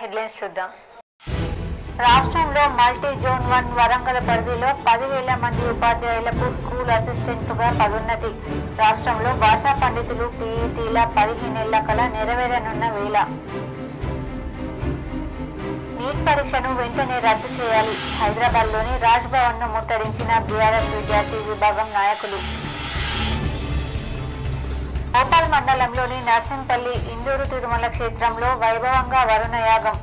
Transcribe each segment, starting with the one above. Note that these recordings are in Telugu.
హెడ్లైన్స్ చూద్దాం. రాష్ట్రంలో మల్టీ జోన్ 1 వరంగల్ పరిధిలో 10,000 మంది ఉపాధ్యాయులకు స్కూల్ అసిస్టెంట్లుగా పదోన్నతి. రాష్ట్రంలో భాషా పండితులు పీఈటీల 15 ఏళ్ల కల నెరవేరనున్న వేళ. నీట్ పరీక్షను వెంటనే రద్దు చేయాలి. హైదరాబాద్లోని రాజ్ భవన్ను ముట్టడించిన బీఆర్ఎస్ విద్యార్థి విభాగం నాయకులు. భోపాల్ మండలంలోని నర్సింపల్లి ఇందూరు తిరుమల క్షేత్రంలో వైభవంగా వరుణ యాగం.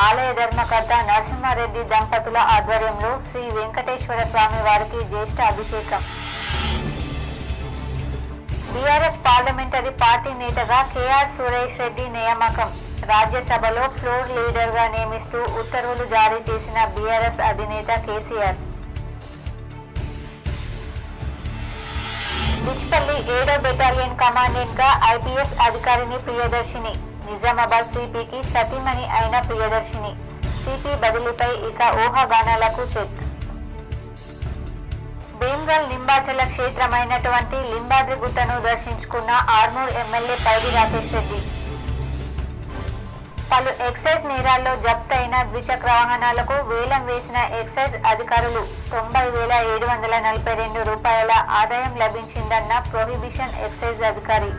ఆలయ ధర్మకర్త నరసింహారెడ్డి దంపతుల ఆధ్వర్యంలో శ్రీ వెంకటేశ్వర స్వామి వారికి జ్యేష్ఠ అభిషేకం. బీఆర్ఎస్ పార్లమెంటరీ పార్టీ నేతగా కేఆర్ సురేష్ రెడ్డి నియామకం. రాజ్యసభలో ఫ్లోర్ లీడర్ గా నియమిస్తూ ఉత్తర్వులు జారీ చేసిన బీఆర్ఎస్ అధినేత కేసీఆర్. బిచ్పల్లి 7వ బెటాలియన్ కమాండెంట్ గా ఐపీఎస్ అధికారిని ప్రియదర్శిని. నిజామాబాద్ సిపికి సతీమణి అయిన ప్రియదర్శిని. సిపి బదిలీపై ఇక ఊహాగానాలకు చెక్. భీమ్గల్ లింబాచల క్షేత్రమైనటువంటి లింబాద్రి గుట్టను దర్శించుకున్న ఆర్మూర్ ఎమ్మెల్యే పైడి రాకేష్ రెడ్డి. పలు ఎక్సైజ్ నేరాల్లో జప్తైన ద్విచక్ర వాహనాలకు వేలం వేసిన ఎక్సైజ్ అధికారులు. 90,742 రూపాయల ఆదాయం లభించిందన్న ప్రొహిబిషన్ ఎక్సైజ్ అధికారి.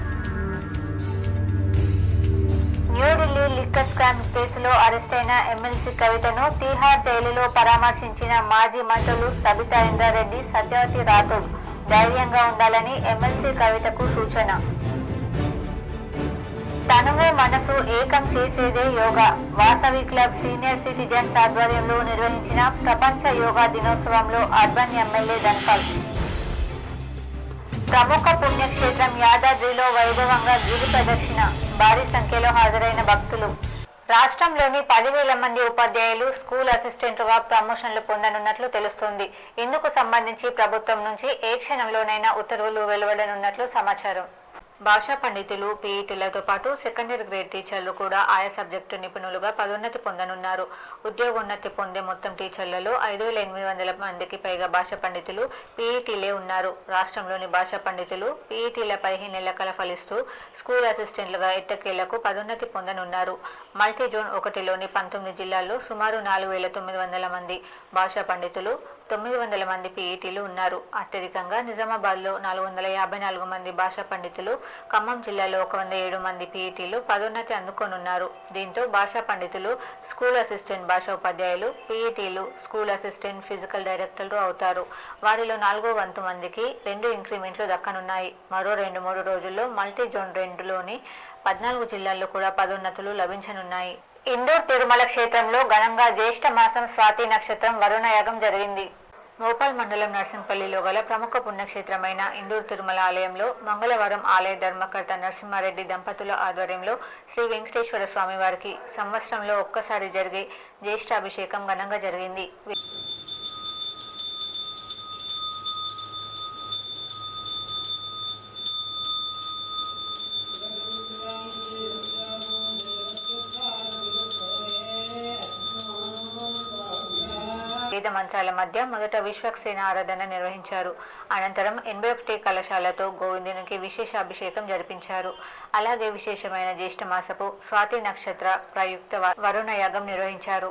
న్యూఢిల్లీ లిక్కర్ స్కామ్ కేసులో అరెస్టైన ఎమ్మెల్సీ కవితను తీహార్ జైలులో పరామర్శించిన మాజీ మంత్రులు సబితా ఇంద్రారెడ్డి, సత్యవతి రాథోడ్. ధైర్యంగా ఉండాలని ఎమ్మెల్సీ కవితకు సూచన. తనువు మనసు ఏకం చేసేదే yoga. Vasavi club senior citizens ఆధ్వర్యంలో నిర్వహించిన ప్రపంచ యోగా దినోత్సవంలో అర్బన్ ఎమ్మెల్యే ధన్పాల్. ప్రముఖ పుణ్యక్షేత్రం యాదాద్రిలో వైభవంగా గిరి ప్రదక్షిణ. భారీ సంఖ్యలో హాజరైన భక్తులు. రాష్ట్రంలోని 10,000 మంది ఉపాధ్యాయులు స్కూల్ అసిస్టెంట్లుగా ప్రమోషన్లు పొందనున్నట్లు తెలుస్తోంది. ఇందుకు సంబంధించి ప్రభుత్వం నుంచి ఏ క్షణంలోనైనా ఉత్తర్వులు వెలువడనున్నట్లు సమాచారం. భాషా పండితులు పీఈటీలతో పాటు సెకండరీ గ్రేడ్ టీచర్లు కూడా ఆయా సబ్జెక్టు నిపుణులుగా పదోన్నతి పొందనున్నారు. ఉద్యోగోన్నతి పొందే మొత్తం టీచర్లలో 5,800 మందికి పైగా భాషా పండితులు పీఈటీలే ఉన్నారు. రాష్ట్రంలోని భాషా పండితులు పీఈటీల 15 ఏళ్ల కల ఫలిస్తూ స్కూల్ అసిస్టెంట్లుగా ఎట్టకేలకు పదోన్నతి పొందనున్నారు. మల్టీ జోన్ 1లోని 19 జిల్లాల్లో సుమారు 4,900 మంది భాషా పండితులు, 900 మంది పీఈటీలు ఉన్నారు. అత్యధికంగా నిజామాబాద్లో 454 మంది భాషా పండితులు, ఖమ్మం జిల్లాలో 107 మంది పీఈటీలు పదోన్నతి అందుకోనున్నారు. దీంతో భాషా పండితులు స్కూల్ అసిస్టెంట్ భాషా ఉపాధ్యాయులు, పీఈటీలు స్కూల్ అసిస్టెంట్ ఫిజికల్ డైరెక్టర్లు అవుతారు. వారిలో 4వ వంతు మందికి 2 ఇంక్రిమెంట్లు దక్కనున్నాయి. మరో 2-3 రోజుల్లో మల్టీ జోన్ 2లోని 14 జిల్లాల్లో కూడా పదోన్నతులు లభించనున్నాయి. ఇందూర్ తిరుమల క్షేత్రంలో ఘనంగా జ్యేష్ఠ మాసం స్వాతి నక్షత్రం వరుణయాగం జరిగింది. భోపాల్ మండలం నర్సింపల్లిలో గల ప్రముఖ పుణ్యక్షేత్రమైన ఇందూర్ తిరుమల ఆలయంలో మంగళవారం ఆలయ ధర్మకర్త నరసింహారెడ్డి దంపతుల ఆధ్వర్యంలో శ్రీ వెంకటేశ్వర స్వామి వారికి సంవత్సరంలో ఒక్కసారి జరిగే జ్యేష్ఠాభిషేకం ఘనంగా జరిగింది. వేద మంత్రాల మధ్య మొదట విశ్వక్సేన ఆరాధన నిర్వహించారు. అనంతరం 81 కలశాలతో గోవిందునికి విశేష అభిషేకం జరిపించారు. అలాగే విశేషమైన జ్యేష్ఠ మాసపు స్వాతి నక్షత్ర ప్రయుక్త వరుణ యాగం నిర్వహించారు.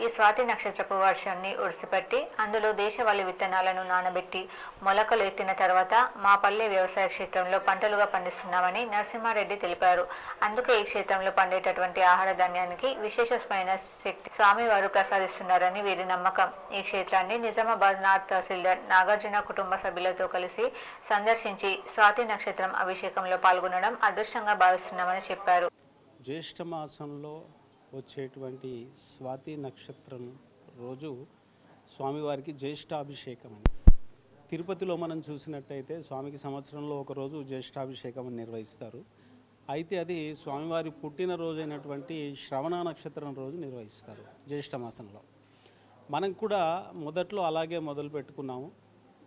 ఈ స్వాతి నక్షత్రపు వర్షాన్ని ఒడిసిపట్టి అందులో దేశవాళీ విత్తనాలను నానబెట్టి మొలకలు ఎత్తిన తర్వాత మా పల్లె వ్యవసాయ క్షేత్రంలో పంటలుగా పండిస్తున్నామని నరసింహారెడ్డి తెలిపారు. అందుకే ఈ క్షేత్రంలో పండేటటువంటి ఆహార ధాన్యానికి విశేషమైన శక్తి స్వామివారు ప్రసాదిస్తున్నారని వీరి నమ్మకం. ఈ క్షేత్రాన్ని నిజామాబాద్ నార్త్ తహసీల్దార్ నాగార్జున కుటుంబ సభ్యులతో కలిసి సందర్శించి స్వాతి నక్షత్రం అభిషేకంలో పాల్గొనడం అదృష్టంగా భావిస్తున్నామని చెప్పారు. జ్యేష్ఠ మాసంలో వచ్చేటువంటి స్వాతి నక్షత్రం రోజు స్వామివారికి జ్యేష్ఠాభిషేకం అని తిరుపతిలో మనం చూసినట్టయితే స్వామికి సంవత్సరంలో ఒకరోజు జ్యేష్ఠాభిషేకం నిర్వహిస్తారు. అయితే అది స్వామివారి పుట్టినరోజు అయినటువంటి శ్రవణ నక్షత్రం రోజు నిర్వహిస్తారు జ్యేష్ఠ మాసంలో. మనం కూడా మొదట్లో అలాగే మొదలు పెట్టుకున్నాము.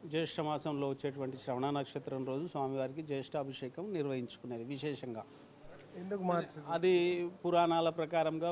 జ్యేష్ఠ మాసంలో వచ్చేటువంటి శ్రవణ నక్షత్రం రోజు స్వామివారికి జ్యేష్ఠాభిషేకం నిర్వహించుకునేది విశేషంగా. ఎందుకు అది పురాణాల ప్రకారంగా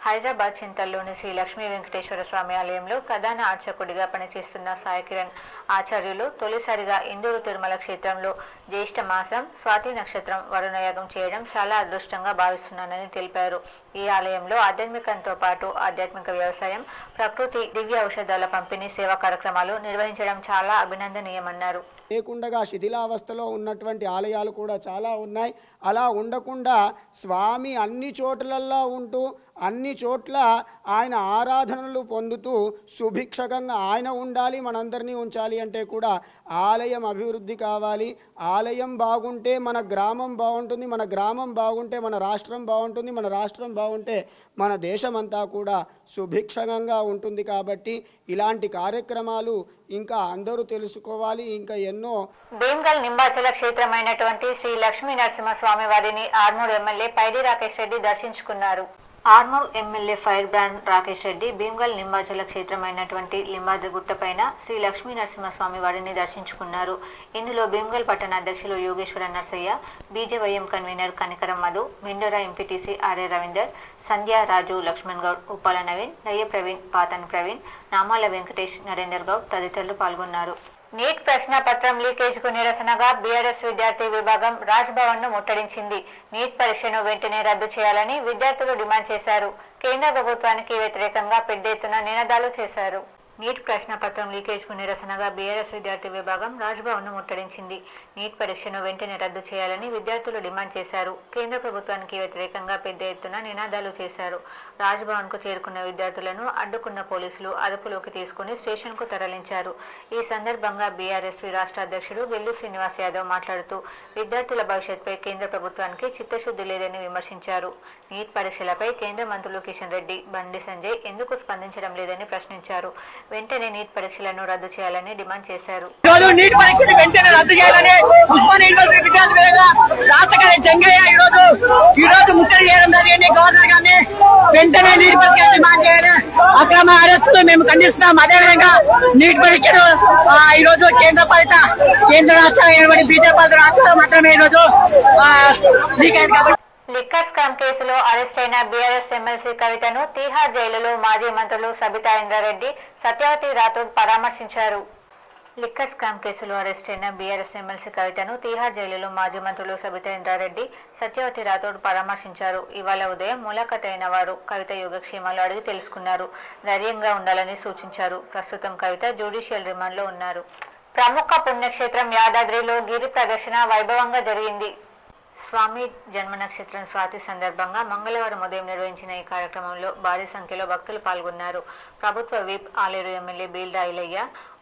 హైదరాబాద్ చింతల్లోని శ్రీ లక్ష్మీ వెంకటేశ్వర స్వామి ఆలయంలో ప్రధాన అర్చకుడిగా పనిచేస్తున్న సాయి కిరణ్ ఆచార్యులు తొలిసారిగా ఇందూరు తిరుమల క్షేత్రంలో జ్యేష్ఠ మాసం స్వాతి నక్షత్రం వరుణయాగం చేయడం చాలా అదృష్టంగా భావిస్తున్నానని తెలిపారు. ఈ ఆలయంలో ఆధ్యాత్మికంతో పాటు ఆధ్యాత్మిక వ్యవసాయం, ప్రకృతి దివ్య ఔషధాల పంపిణీ సేవా కార్యక్రమాలు నిర్వహించడం చాలా అభినందనీయమన్నారు. లేకుండా శిథిలావస్థలో ఉన్నటువంటి ఆలయాలు కూడా చాలా ఉన్నాయి. అలా ఉండకుండా స్వామి అన్ని చోట్లల్లో ఉంటూ అన్ని చోట్ల ఆయన ఆరాధనలు పొందుతూ సుభిక్షకంగా ఆయన ఉండాలి, మనందరినీ ఉంచాలి అంటే కూడా ఆలయం అభివృద్ధి కావాలి. ఆలయం బాగుంటే మన గ్రామం బాగుంటుంది, మన గ్రామం బాగుంటే మన రాష్ట్రం బాగుంటుంది, మన రాష్ట్రం బాగుంటే మన దేశమంతా కూడా సుభిక్షంగా ఉంటుంది. కాబట్టి ఇలాంటి కార్యక్రమాలు ఇంకా అందరూ తెలుసుకోవాలి. ఇంకా ఎన్నో భీమ్గల్ నింబాచల క్షేత్రమైనటువంటి శ్రీ లక్ష్మీ నరసింహస్వామి వారిని ఆర్మూర్ ఎమ్మెల్యే పైడి రాకేష్ రెడ్డి దర్శించుకున్నారు. Armoor MLA fire brand Rakesh Reddy Bheemgal Nimbachala క్షేత్రమైనటువంటి లింబాద్రి గుట్టపైన శ్రీ లక్ష్మీ నరసింహస్వామి వారిని దర్శించుకున్నారు. ఇందులో భీమ్గల్ పట్టణ అధ్యక్షులు యోగేశ్వర నర్సయ్య, బీజేవైఎం కన్వీనర్ కనికరం మధు, మెండోరా ఎంపీటీసీ ఆర్ఏ రవీందర్, సంధ్య, రాజు, లక్ష్మణ్ గౌడ్, ఉప్పాల నవీన్, దయ్య ప్రవీణ్, పాతన్ ప్రవీణ్, నామాల వెంకటేష్, నరేందర్ గౌడ్ తదితరులు పాల్గొన్నారు. నీట్ ప్రశ్న పత్రం లీకేజ్కు నిరసనగా బీఆర్ఎస్ విద్యార్థి విభాగం రాజ్ భవన్ ను ముట్టడించింది. నీట్ పరీక్షను వెంటనే రద్దు చేయాలని విద్యార్థులు డిమాండ్ చేశారు. కేంద్ర ప్రభుత్వానికి వ్యతిరేకంగా పెద్ద ఎత్తున నినాదాలు చేశారు. నీట్ ప్రశ్న పత్రం లీకేజ్కు నిరసనగా బీఆర్ఎస్ విద్యార్థి విభాగం రాజ్ భవన్ ను ముట్టడించింది. నీట్ పరీక్షను వెంటనే రద్దు చేయాలని విద్యార్థులు డిమాండ్ చేశారు. కేంద్ర ప్రభుత్వానికి వ్యతిరేకంగా పెద్ద ఎత్తున నినాదాలు చేశారు. రాజ్ భవన్ కు చేరుకున్న విద్యార్థులను అడ్డుకున్న పోలీసులు అదుపులోకి తీసుకుని స్టేషన్ కు తరలించారు. ఈ సందర్భంగా బీఆర్ఎస్ రాష్ట్ర అధ్యక్షుడు వెల్లు శ్రీనివాస్ యాదవ్ మాట్లాడుతూ విద్యార్థుల భవిష్యత్పై కేంద్ర ప్రభుత్వానికి చిత్తశుద్ధి లేదని విమర్శించారు. నీట్ పరీక్షలపై కేంద్ర మంత్రులు కిషన్ రెడ్డి, బండి సంజయ్ ఎందుకు స్పందించడం లేదని ప్రశ్నించారు. వెంటనే నీట్ పరీక్షలను రద్దు చేయాలని డిమాండ్ చేశారు. నీట్ పరీక్షను వెంటనే రద్దు చేయాలని ఉస్మానియా యూనివర్సిటీ విద్యార్థులుగా రాష్ట్రపతి జంగయ్య ఈ రోజు ముట్టడి చేయడం జరిగింది. గవర్నర్ గారిని వెంటనే నీట్ పరీక్ష డిమాండ్ చేయాలి. అక్రమ అరెస్టులు మేము ఖండిస్తున్నాం. అదేవిధంగా నీట్ పరీక్షను ఈ రోజు కేంద్ర రాష్ట్రాలు బీజేపీ రాష్ట్రాలు మాత్రమే ఈ రోజు లీక్ అయింది కాబట్టి లిక్కర్ స్కామ్ కేసులో అరెస్ట్ అయిన బీఆర్ఎస్ ఎమ్మెల్సీ కవితను తీహార్ జైలులో మాజీ మంత్రులు సబితా ఇంద్రారెడ్డి, సత్యవతి రాథోడ్ పరామర్శించారు. లిక్కర్ స్కామ్ కేసులో అరెస్ట్ అయిన బీఆర్ఎస్ ఎమ్మెల్సీ కవితను తీహార్ జైలులో మాజీ మంత్రులు సబితా ఇంద్రారెడ్డి, సత్యవతి రాథోడ్ పరామర్శించారు. ఇవాళ ఉదయం ములాఖత్ అయిన వారు కవిత యోగక్షేమాలు అడిగి తెలుసుకున్నారు. ధైర్యంగా ఉండాలని సూచించారు. ప్రస్తుతం కవిత జ్యుడిషియల్ రిమాండ్లో ఉన్నారు. ప్రముఖ పుణ్యక్షేత్రం యాదాద్రిలో గిరి ప్రదర్శన వైభవంగా జరిగింది. స్వామి జన్మ నక్షత్రం స్వాతి సందర్భంగా మంగళవారం ఉదయం నిర్వహించిన ఈ కార్యక్రమంలో భారీ సంఖ్యలో భక్తులు పాల్గొన్నారు. ప్రభుత్వ విప్ ఆలేరు ఎమ్మెల్యే బీల్డా ఐలయ్య,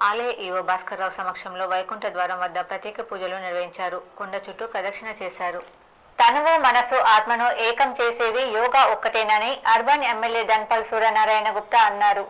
ఆలయ ఈవో భాస్కర్ రావు సమక్షంలో వైకుంఠ ద్వారం వద్ద ప్రత్యేక పూజలు నిర్వహించారు. కొండ చుట్టూ ప్రదక్షిణ చేశారు. తనువు, మనసు, ఆత్మను ఏకం చేసేది యోగా ఒక్కటేనని అర్బన్ ఎమ్మెల్యే ధన్పాల్ సూర్యనారాయణ గుప్తా అన్నారు.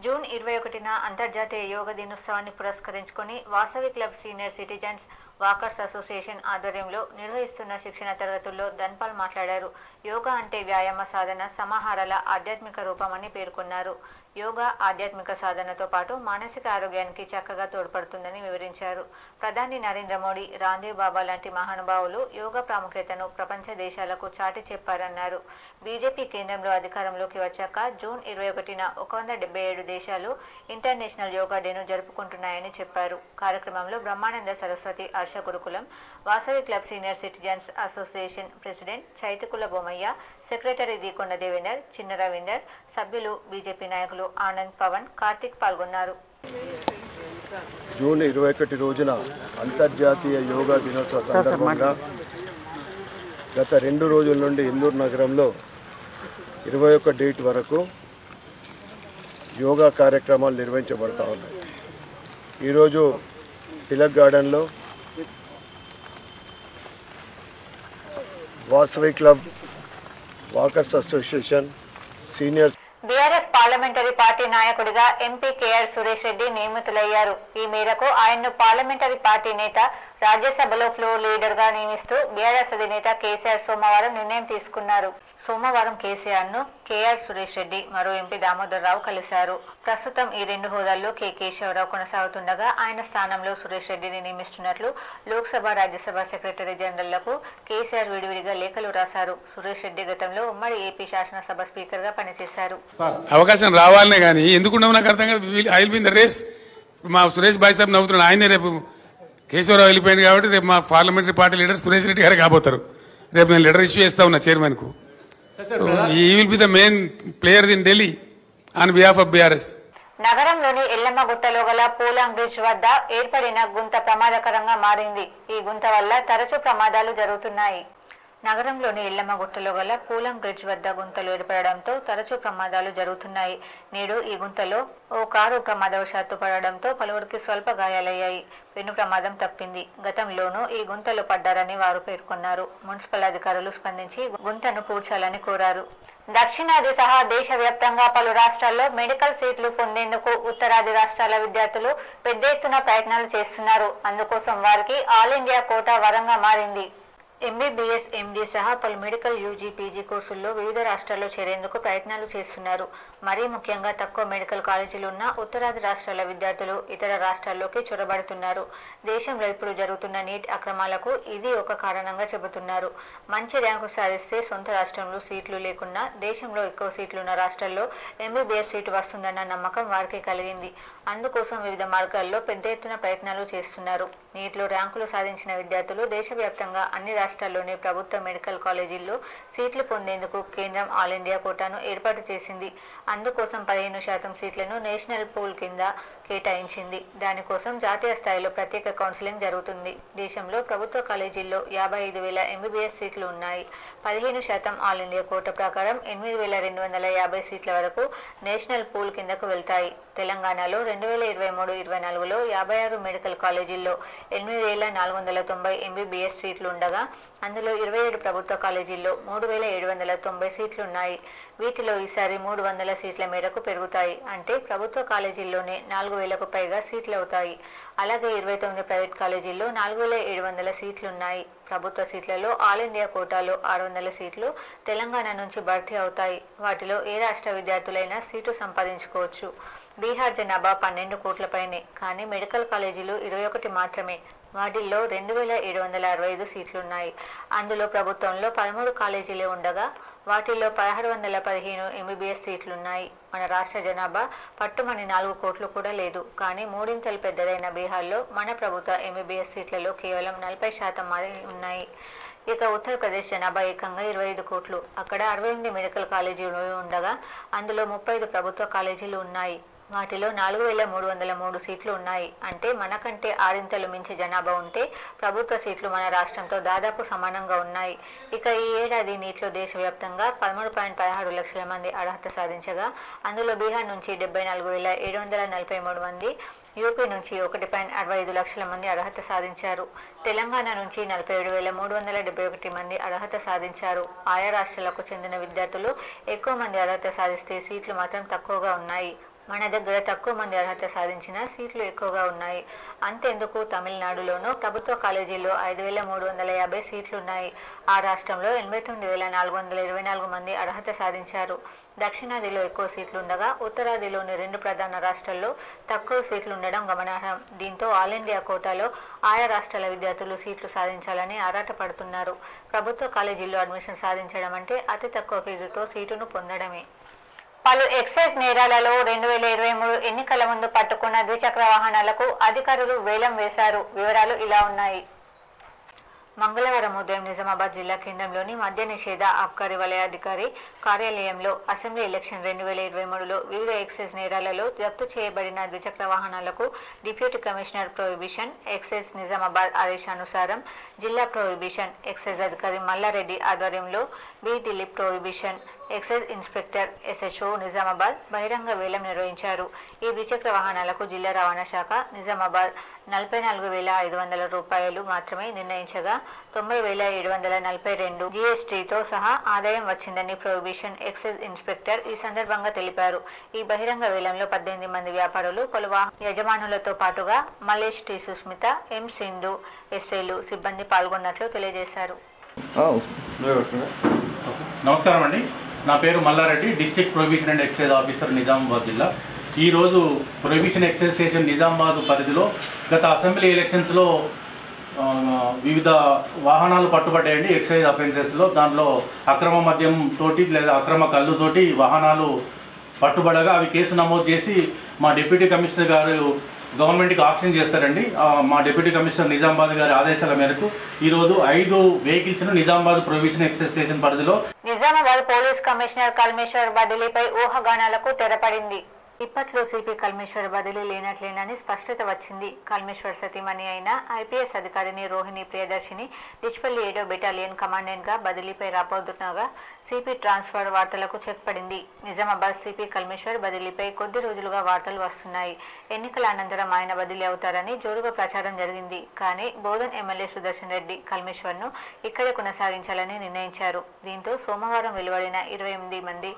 జూన్ 21న అంతర్జాతీయ యోగా దినోత్సవాన్ని పురస్కరించుకొని Vasavi club senior citizens walkers association ఆధ్వర్యంలో నిర్వహిస్తున్న శిక్షణ తరగతుల్లో ధన్పాల్ మాట్లాడారు. యోగా అంటే వ్యాయామ సాధన సమాహారాల ఆధ్యాత్మిక రూపమని పేర్కొన్నారు. యోగా ఆధ్యాత్మిక సాధనతో పాటు మానసిక ఆరోగ్యానికి చక్కగా తోడ్పడుతుందని వివరించారు. ప్రధాని నరేంద్ర మోడీ, రాందేవ్ బాబా లాంటి మహానుభావులు యోగా ప్రాముఖ్యతను ప్రపంచ దేశాలకు చాటి చెప్పారన్నారు. బీజేపీ కేంద్రంలో అధికారంలోకి వచ్చాక జూన్ 21న 177 దేశాలు ఇంటర్నేషనల్ యోగా డేను జరుపుకుంటున్నాయని చెప్పారు. కార్యక్రమంలో Brahmananda Saraswati Harsha Gurukulam, Vasavi club senior citizens association president Chaitakula Bommaiah, secretary Deekonda Devender, Chinna Ravinder, సభ్యులు, బీజేపీ నాయకులు ఆనంద్, పవన్, కార్తిక్ పాల్గొన్నారు. జూన్ 21 రోజున అంతర్జాతీయ యోగా దినోత్సవ సందర్భంగా గత 2 రోజుల నుండి ఇందూరు నగరంలో 21 డేట్ వరకు యోగా కార్యక్రమాలు నిర్వహించబడతా ఉన్నాయి. ఈరోజు తిలక్ గార్డెన్లో Vasavi club, walkers association, seniors TRS parliamentary party నాయకుడిగా ఎంపీ కేఆర్ సురేష్ రెడ్డి నియమితులయ్యారు. ఈ మేరకు ఆయన్ను పార్లమెంటరీ పార్టీ నేత, రాజ్యసభలో ఫ్లోర్ లీడర్ గా నియమిస్తూ బీఆర్ఎస్ అధినేత కేసీఆర్ సోమవారం నిర్ణయం తీసుకున్నారు. సోమవారం కేసీఆర్ ను కేఆర్ సురేష్ రెడ్డి, మరో ఎంపీ దామోదర్ రావు కలిశారు. ప్రస్తుతం ఈ రెండు హోదాల్లో కె కేశవరావు కొనసాగుతుండగా ఆయన స్థానంలో సురేష్ రెడ్డిని నియమిస్తున్నట్లు లోక్సభ, రాజ్యసభ సెక్రటరీ జనరల్లకు కేసీఆర్ విడివిడిగా లేఖలు రాశారు. సురేష్ రెడ్డి గతంలో ఉమ్మడి ఏపీ శాసనసభ స్పీకర్ గా పనిచేశారు. అవకాశం రావాలనే కానీ ఎందుకుండవు నాకు అర్థం కాదు. I will be in the race. మా సురేష్ బాయ్ సాబ్ నవ్వుతున్నాడు. ఆయనే రేపు కేశవరావు వెళ్ళిపోయింది కాబట్టి రేపు మా parliamentary party leader Suresh Reddy గారు కాబోతారు. రేపు నేను లెటర్ ఇష్యూ చేస్తా ఉన్నా చైర్మన్ కు. ఈ will be the main player in Delhi on behalf of BRS. నగరంలోని ఎల్లమ్మ గుట్టలో గల పోలాంగ్ బ్రిడ్జ్ వద్ద ఏర్పడిన గుంత ప్రమాదకరంగా మారింది. ఈ గుంత వల్ల తరచూ ప్రమాదాలు జరుగుతున్నాయి. నగరంలోని ఎల్లమ్మ గుట్టలో గల పూలం బ్రిడ్జ్ వద్ద గుంతలు ఏర్పడడంతో తరచూ ప్రమాదాలు జరుగుతున్నాయి. నేడు ఈ గుంతలో ఓ కారు ప్రమాదవశాత్తు పడడంతో పలువురికి స్వల్ప గాయాలయ్యాయి. పెను ప్రమాదం తప్పింది. గతంలోనూ ఈ గుంతలో పడ్డారని వారు పేర్కొన్నారు. మున్సిపల్ అధికారులు స్పందించి గుంతను పూడ్చాలని కోరారు. దక్షిణాది సహా దేశవ్యాప్తంగా పలు రాష్ట్రాల్లో మెడికల్ సీట్లు పొందేందుకు ఉత్తరాది రాష్ట్రాల విద్యార్థులు పెద్ద ఎత్తున ప్రయత్నాలు చేస్తున్నారు. అందుకోసం వారికి ఆల్ ఇండియా కోటా వరంగా మారింది. ఎంబీబీఎస్, ఎండీ సహా పలు మెడికల్ యూజీ, పీజీ కోర్సుల్లో వివిధ రాష్ట్రాల్లో చేరేందుకు ప్రయత్నాలు చేస్తున్నారు. మరీ ముఖ్యంగా తక్కువ మెడికల్ కాలేజీలు ఉన్న ఉత్తరాది రాష్ట్రాల విద్యార్థులు ఇతర రాష్ట్రాల్లోకి చొరబడుతున్నారు. దేశంలో ఇప్పుడు జరుగుతున్న నీట్ అక్రమాలకు ఇది ఒక కారణంగా చెబుతున్నారు. మంచి ర్యాంకు సాధిస్తే సొంత రాష్ట్రంలో సీట్లు లేకున్నా దేశంలో ఎక్కువ సీట్లున్న రాష్ట్రాల్లో ఎంబీబీఎస్ సీటు వస్తుందన్న నమ్మకం వారికి కలిగింది. అందుకోసం వివిధ మార్గాల్లో పెద్ద ఎత్తున ప్రయత్నాలు చేస్తున్నారు. నీట్లో ర్యాంకులు సాధించిన విద్యార్థులు దేశవ్యాప్తంగా అన్ని రాష్ట్రాల్లోని ప్రభుత్వ మెడికల్ కాలేజీల్లో సీట్లు పొందేందుకు కేంద్రం ఆల్ ఇండియా కోటాను ఏర్పాటు చేసింది. అందుకోసం 15% సీట్లను నేషనల్ పూల్ కింద కేటాయించింది. దానికోసం జాతీయ స్థాయిలో ప్రత్యేక కౌన్సిలింగ్ జరుగుతుంది. దేశంలో ప్రభుత్వ కాలేజీల్లో 55,000 ఎంబీబీఎస్ సీట్లు ఉన్నాయి. 15% ఆల్ ఇండియా కోటా ప్రకారం 8,250 సీట్ల వరకు నేషనల్ పూల్ కిందకు వెళ్తాయి. తెలంగాణలో 2023-24లో 56 మెడికల్ కాలేజీల్లో 8,490 ఎంబీబీఎస్ సీట్లు ఉండగా అందులో 27 ప్రభుత్వ కాలేజీల్లో 3,790 సీట్లున్నాయి. వీటిలో ఈసారి 300 సీట్ల మేరకు పెరుగుతాయి. అంటే ప్రభుత్వ కాలేజీల్లోనే 4,000కు పైగా సీట్లు అవుతాయి. అలాగే 29 ప్రైవేట్ కాలేజీల్లో 4,700 సీట్లున్నాయి. ప్రభుత్వ సీట్లలో ఆల్ ఇండియా కోటాలో 600 సీట్లు తెలంగాణ నుంచి భర్తీ అవుతాయి. వాటిలో ఏ రాష్ట్ర విద్యార్థులైనా సీటు సంపాదించుకోవచ్చు. బీహార్ జనాభా 12 కోట్లపైనే, కానీ మెడికల్ కాలేజీలు 21 మాత్రమే. వాటిల్లో 2,765 సీట్లున్నాయి. అందులో ప్రభుత్వంలో 13 కాలేజీలే ఉండగా వాటిల్లో 1,615 ఎంబీబీఎస్ సీట్లున్నాయి. మన రాష్ట్ర జనాభా పట్టుమని 4 కోట్లు కూడా లేదు. కానీ మూడింతలు పెద్దదైన బీహార్లో మన ప్రభుత్వ ఎంబీబీఎస్ సీట్లలో కేవలం 40% ఉన్నాయి. ఇక ఉత్తరప్రదేశ్ జనాభా ఏకంగా 25 కోట్లు. అక్కడ 68 మెడికల్ కాలేజీలు ఉండగా అందులో 35 ప్రభుత్వ కాలేజీలు ఉన్నాయి. వాటిలో 4,303 సీట్లు ఉన్నాయి. అంటే మనకంటే 6 మించి జనాభా ఉంటే ప్రభుత్వ సీట్లు మన రాష్ట్రంతో దాదాపు సమానంగా ఉన్నాయి. ఇక ఈ ఏడాది నీట్లో దేశవ్యాప్తంగా 13.16 లక్షల మంది అర్హత సాధించగా అందులో బీహార్ నుంచి 74,743 మంది, యూపీ నుంచి 1.65 లక్షల మంది అర్హత సాధించారు. తెలంగాణ నుంచి 47,371 మంది అర్హత సాధించారు. ఆయా రాష్ట్రాలకు చెందిన విద్యార్థులు ఎక్కువ మంది అర్హత సాధిస్తే సీట్లు మాత్రం తక్కువగా ఉన్నాయి. మన దగ్గర తక్కువ మంది అర్హత సాధించిన సీట్లు ఎక్కువగా ఉన్నాయి. అంతెందుకు తమిళనాడులోనూ ప్రభుత్వ కాలేజీల్లో 5,350 సీట్లున్నాయి. ఆ రాష్ట్రంలో 89,424 మంది అర్హత సాధించారు. దక్షిణాదిలో ఎక్కువ సీట్లుండగా ఉత్తరాదిలోని 2 ప్రధాన రాష్ట్రాల్లో తక్కువ సీట్లుండడం గమనార్హం. దీంతో ఆల్ ఇండియా కోటాలో ఆయా రాష్ట్రాల విద్యార్థులు సీట్లు సాధించాలని ఆరాటపడుతున్నారు. ప్రభుత్వ కాలేజీల్లో అడ్మిషన్ సాధించడం అంటే అతి తక్కువ ఫీజుతో సీటును పొందడమే. పలు ఎక్సైజ్ నేరాలలో 2023 ఎన్నికల ముందు పట్టుకున్న ద్విచక్ర వాహనాలకు అధికారులు వేలం వేశారు. వివరాలు ఇలా ఉన్నాయి. మంగళవారం ఉదయం నిజామాబాద్ జిల్లా కేంద్రంలోని మద్య నిషేధ ఆబ్కారీ వలయాధికారి కార్యాలయంలో అసెంబ్లీ ఎలక్షన్ 2023లో వివిధ ఎక్సైజ్ నేరాలలో జప్తు చేయబడిన ద్విచక్ర వాహనాలకు deputy commissioner prohibition excise Nizamabad ఆదేశానుసారం జిల్లా ప్రొహిబిషన్ ఎక్సైజ్ అధికారి మల్లారెడ్డి ఆధ్వర్యంలో B Dilip prohibition excise inspector SHO Nizamabad బహిరంగ వేలం నిర్వహించారు. ఈ ద్విచక్ర వాహనాలకు జిల్లా రవాణా శాఖ నిజామాబాద్ 44,500 రూపాయలు మాత్రమే నిర్ణయించగా 90,742 GSTతో సహా ఆదాయం వచ్చిందని ప్రొహిబిషన్ ఎక్సైజ్ ఇన్స్పెక్టర్ ఈ సందర్భంగా తెలిపారు. ఈ బహిరంగ వేలంలో 18 మంది వ్యాపారులు, పలు యజమానులతో పాటుగా మలేష్ టి సుస్మిత, ఎం సింధు, ఎస్ఐలు సిబ్బంది పాల్గొన్నట్లు తెలియజేశారు. నమస్కారం అండి, నా పేరు Mallareddy, district prohibition and excise officer Nizamabad జిల్లా. ఈరోజు ప్రొహిబిషన్ ఎక్సైజ్ స్టేషన్ నిజామాబాద్ పరిధిలో గత అసెంబ్లీ ఎలక్షన్స్లో వివిధ వాహనాలు పట్టుబడ్డాయండి ఎక్సైజ్ అఫెన్సెస్లో. దాంట్లో అక్రమ మద్యం తోటి లేదా అక్రమ కళ్ళుతోటి వాహనాలు పట్టుబడగా అవి కేసు నమోదు చేసి మా డిప్యూటీ కమిషనర్ గారు గవర్నమెంట్కి ఆక్షన్ చేస్తారండి. మా డిప్యూటీ కమిషనర్ నిజామాబాద్ గారి ఆదేశాల మేరకు ఈరోజు 5 వెహికల్స్ను నిజామాబాద్ ప్రొహిబిషన్ ఎక్సైజ్ స్టేషన్ పరిధిలో నిజామాబాద్ పోలీస్ కమిషనర్ కల్మేశ్వర్ బదిలీపై ఊహాగానాలకు తెరపడింది. ఇప్పట్లో సిపి కల్మేశ్వర్ బదిలీ లేనట్లేనని స్పష్టత వచ్చింది. కల్మేశ్వర్ సతీమణి అయిన IPS అధికారిని రోహిణి ప్రియదర్శిని డిచ్పల్లి 7వ బెటాలియన్ కమాండెంట్గా బదిలీపై రాబోతుండగా సిపి ట్రాన్స్ఫర్ వార్తలకు చెక్ పడింది. నిజామాబాద్ సిపి కల్మేశ్వర్ బదిలీపై కొద్ది రోజులుగా వార్తలు వస్తున్నాయి. ఎన్నికల అనంతరం ఆయన బదిలీ అవుతారని జోరుగా ప్రచారం జరిగింది. కానీ బోధన్ ఎమ్మెల్యే సుదర్శన్ రెడ్డి కల్మేశ్వర్ను ఇక్కడే కొనసాగించాలని నిర్ణయించారు. దీంతో సోమవారం వెలువడిన 28 మంది